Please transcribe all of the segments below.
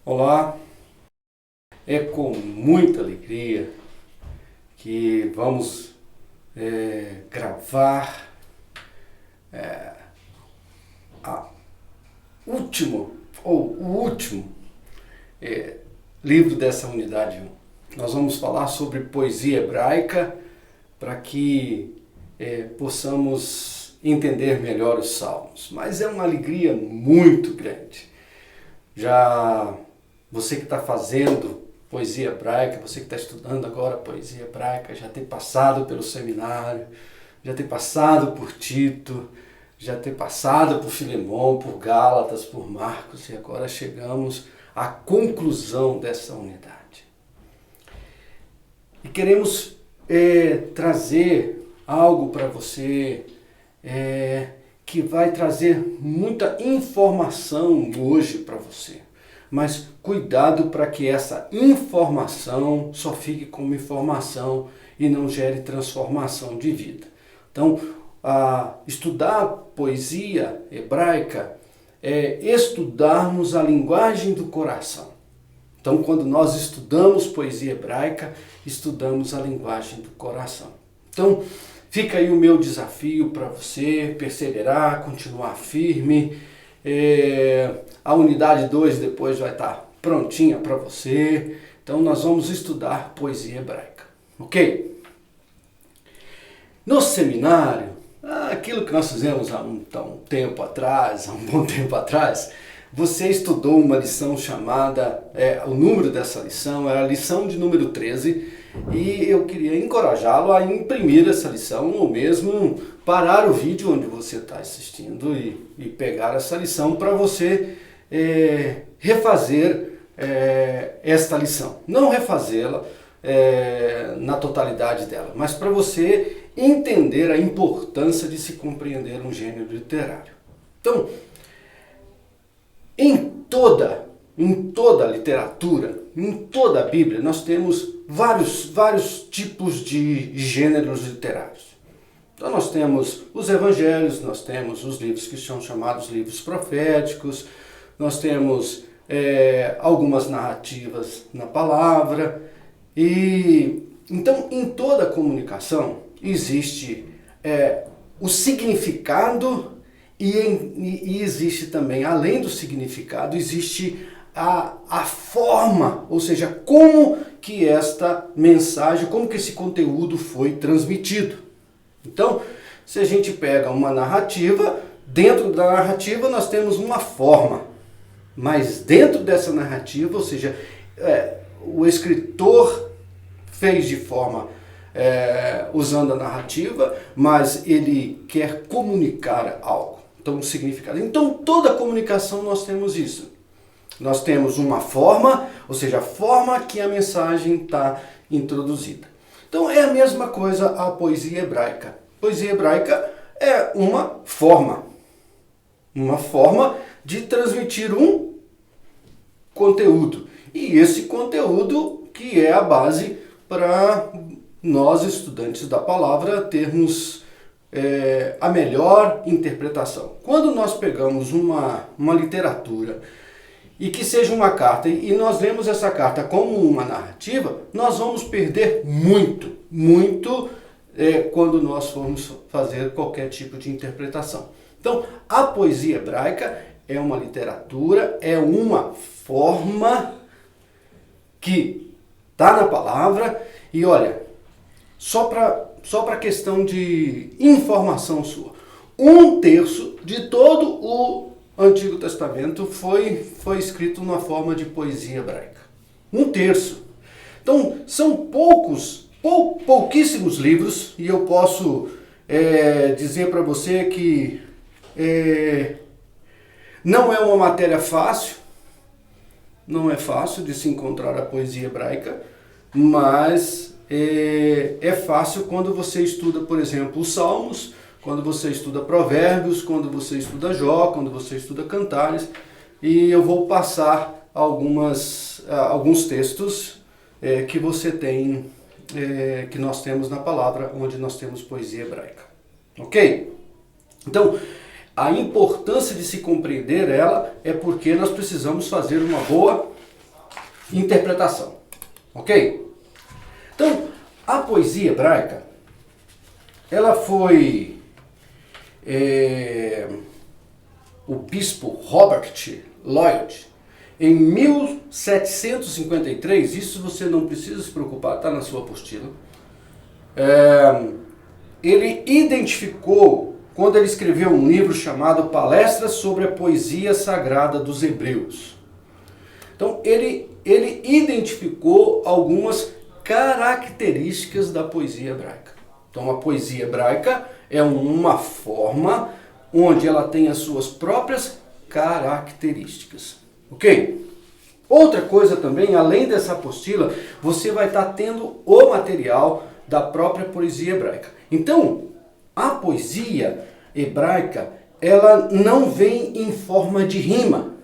Olá, é com muita alegria que vamos gravar a o último livro dessa unidade 1. Nós vamos falar sobre poesia hebraica para que possamos entender melhor os salmos. Mas é uma alegria muito grande. Já você que está fazendo poesia hebraica, você que está estudando agora poesia hebraica, já ter passado pelo seminário, já ter passado por Tito, já ter passado por Filemão, por Gálatas, por Marcos, e agora chegamos à conclusão dessa unidade. E queremos trazer algo para você que vai trazer muita informação hoje para você. Mas cuidado para que essa informação só fique como informação e não gere transformação de vida. Então, estudar poesia hebraica é estudarmos a linguagem do coração. Então, quando nós estudamos poesia hebraica, estudamos a linguagem do coração. Então, fica aí o meu desafio para você perseverar, continuar firme. A unidade 2 depois vai estar prontinha para você. Então nós vamos estudar poesia hebraica, ok? No seminário, aquilo que nós fizemos há um bom tempo atrás, você estudou uma lição chamada, o número dessa lição era a lição de número 13, e eu queria encorajá-lo a imprimir essa lição ou mesmo parar o vídeo onde você está assistindo e pegar essa lição para você refazer esta lição. Não refazê-la na totalidade dela, mas para você entender a importância de se compreender um gênero literário. Então, em toda a literatura, em toda a Bíblia, nós temos vários tipos de gêneros literários. Então nós temos os evangelhos, nós temos os livros que são chamados livros proféticos, nós temos algumas narrativas na palavra. E então em toda a comunicação existe o significado e existe também, além do significado, existe a forma, ou seja, como que esta mensagem, como que esse conteúdo foi transmitido. Então, se a gente pega uma narrativa, dentro da narrativa nós temos uma forma, mas dentro dessa narrativa, ou seja, o escritor fez de forma usando a narrativa, mas ele quer comunicar algo. Então, o significado. Então, toda a comunicação nós temos isso. Nós temos uma forma, ou seja, a forma que a mensagem está introduzida. Então é a mesma coisa a poesia hebraica. Poesia hebraica é uma forma de transmitir um conteúdo. E esse conteúdo que é a base para nós, estudantes da palavra, termos a melhor interpretação. Quando nós pegamos uma literatura e que seja uma carta, e nós lemos essa carta como uma narrativa, nós vamos perder muito quando nós formos fazer qualquer tipo de interpretação. Então, a poesia hebraica é uma literatura, é uma forma que está na palavra, e olha, só para questão de informação sua, 1/3 de todo o Antigo Testamento foi escrito na forma de poesia hebraica. 1/3. Então, são pouquíssimos livros, e eu posso dizer para você que não é uma matéria fácil, não é fácil de se encontrar a poesia hebraica, mas é fácil quando você estuda, por exemplo, os Salmos, quando você estuda Provérbios, quando você estuda Jó, quando você estuda Cantares, e eu vou passar alguns textos que você tem, que nós temos na palavra, onde nós temos poesia hebraica. Ok? Então, a importância de se compreender ela é porque nós precisamos fazer uma boa interpretação, ok? Então, a poesia hebraica, ela foi... o bispo Robert Lloyd, em 1753, isso você não precisa se preocupar, está na sua apostila, ele identificou, quando ele escreveu um livro chamado Palestras sobre a Poesia Sagrada dos Hebreus. Então, ele identificou algumas características da poesia hebraica. Então, a poesia hebraica é uma forma onde ela tem as suas próprias características. Ok? Outra coisa também, além dessa apostila, você vai estar tendo o material da própria poesia hebraica. Então, a poesia hebraica, ela não vem em forma de rima.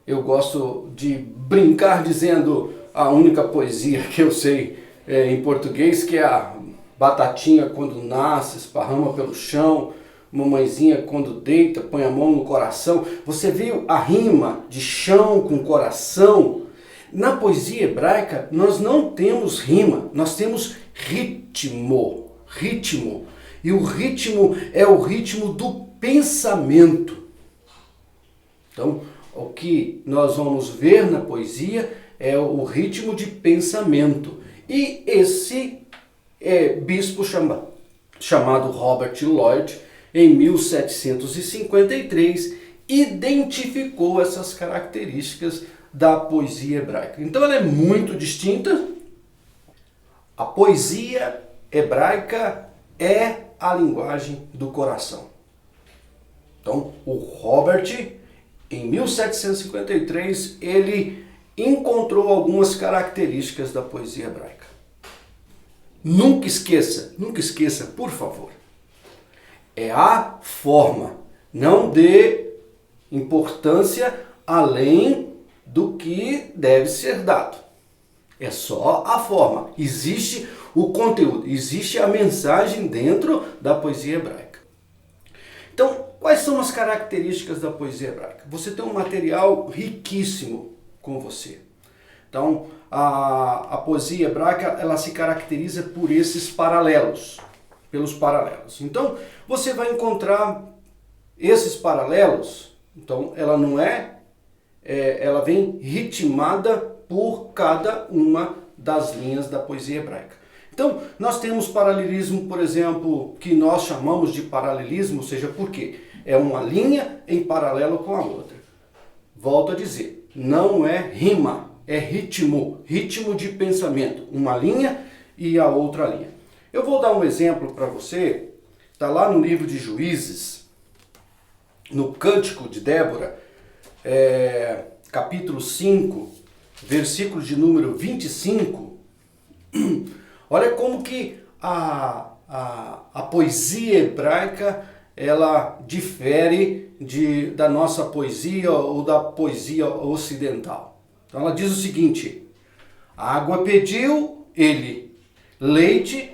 Eu gosto de brincar dizendo a única poesia que eu sei em português, que é a batatinha quando nasce, esparrama pelo chão, mamãezinha quando deita, põe a mão no coração. Você viu a rima de chão com coração? Na poesia hebraica, nós não temos rima, nós temos ritmo. Ritmo. E o ritmo é o ritmo do pensamento. Então, o que nós vamos ver na poesia é o ritmo de pensamento. E esse bispo chamado Robert Lloyd, em 1753, identificou essas características da poesia hebraica. Então ela é muito distinta. A poesia hebraica é a linguagem do coração. Então o Robert, em 1753, ele encontrou algumas características da poesia hebraica. Nunca esqueça, por favor. É a forma. Não dê importância além do que deve ser dado. É só a forma. Existe o conteúdo, existe a mensagem dentro da poesia hebraica. Então, quais são as características da poesia hebraica? Você tem um material riquíssimo com você. Então, a poesia hebraica, ela se caracteriza por esses paralelos, pelos paralelos. Então, você vai encontrar esses paralelos. Então, ela não ela vem ritmada por cada uma das linhas da poesia hebraica. Então, nós temos paralelismo, por exemplo, que nós chamamos de paralelismo, ou seja, por quê? É uma linha em paralelo com a outra. Volto a dizer, não é rima, é ritmo de pensamento. Uma linha e a outra linha. Eu vou dar um exemplo para você, está lá no livro de Juízes, no Cântico de Débora, capítulo 5, versículo de número 25. Olha como que a poesia hebraica, ela difere da nossa poesia ou da poesia ocidental. Então ela diz o seguinte: água pediu ele, leite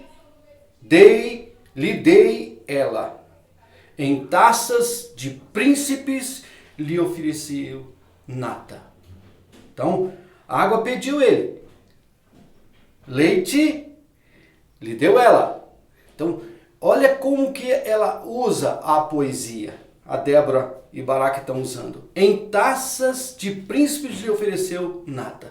lhe dei ela, em taças de príncipes lhe ofereceu nata. Então, água pediu ele, leite lhe deu ela. Então, olha como que ela usa a poesia. A Débora e Baraque estão usando. Em taças de príncipes lhe ofereceu nata.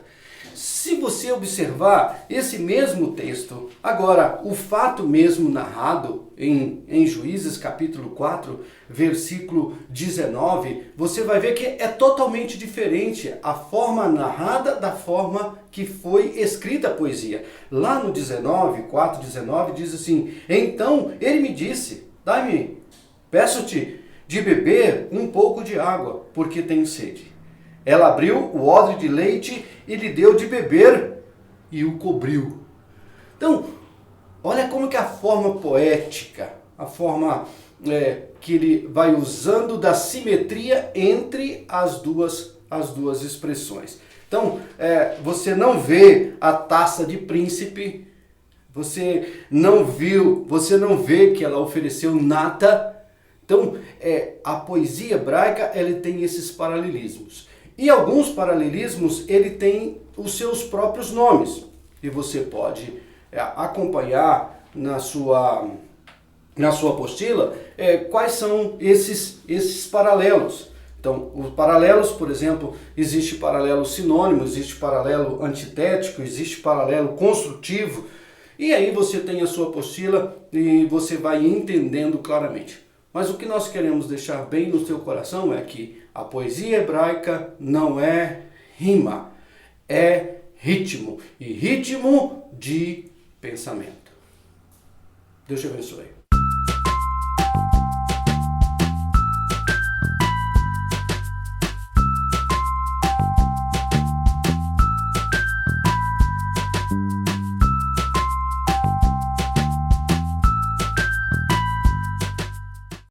Se você observar esse mesmo texto, agora o fato mesmo narrado em Juízes capítulo 4, versículo 19, você vai ver que é totalmente diferente a forma narrada da forma que foi escrita a poesia. Lá no 4:19 diz assim: então ele me disse, peço-te de beber um pouco de água, porque tenho sede. Ela abriu o odre de leite e lhe deu de beber e o cobriu. Então, olha como que a forma poética, a forma que ele vai usando da simetria entre as duas expressões. Então, você não vê a taça de príncipe, você não vê que ela ofereceu nata. Então, a poesia hebraica, ela tem esses paralelismos. E alguns paralelismos, ele tem os seus próprios nomes. E você pode acompanhar na sua apostila quais são esses paralelos. Então, os paralelos, por exemplo, existe paralelo sinônimo, existe paralelo antitético, existe paralelo construtivo. E aí você tem a sua apostila e você vai entendendo claramente. Mas o que nós queremos deixar bem no seu coração é que a poesia hebraica não é rima, é ritmo. E ritmo de pensamento. Deus te abençoe.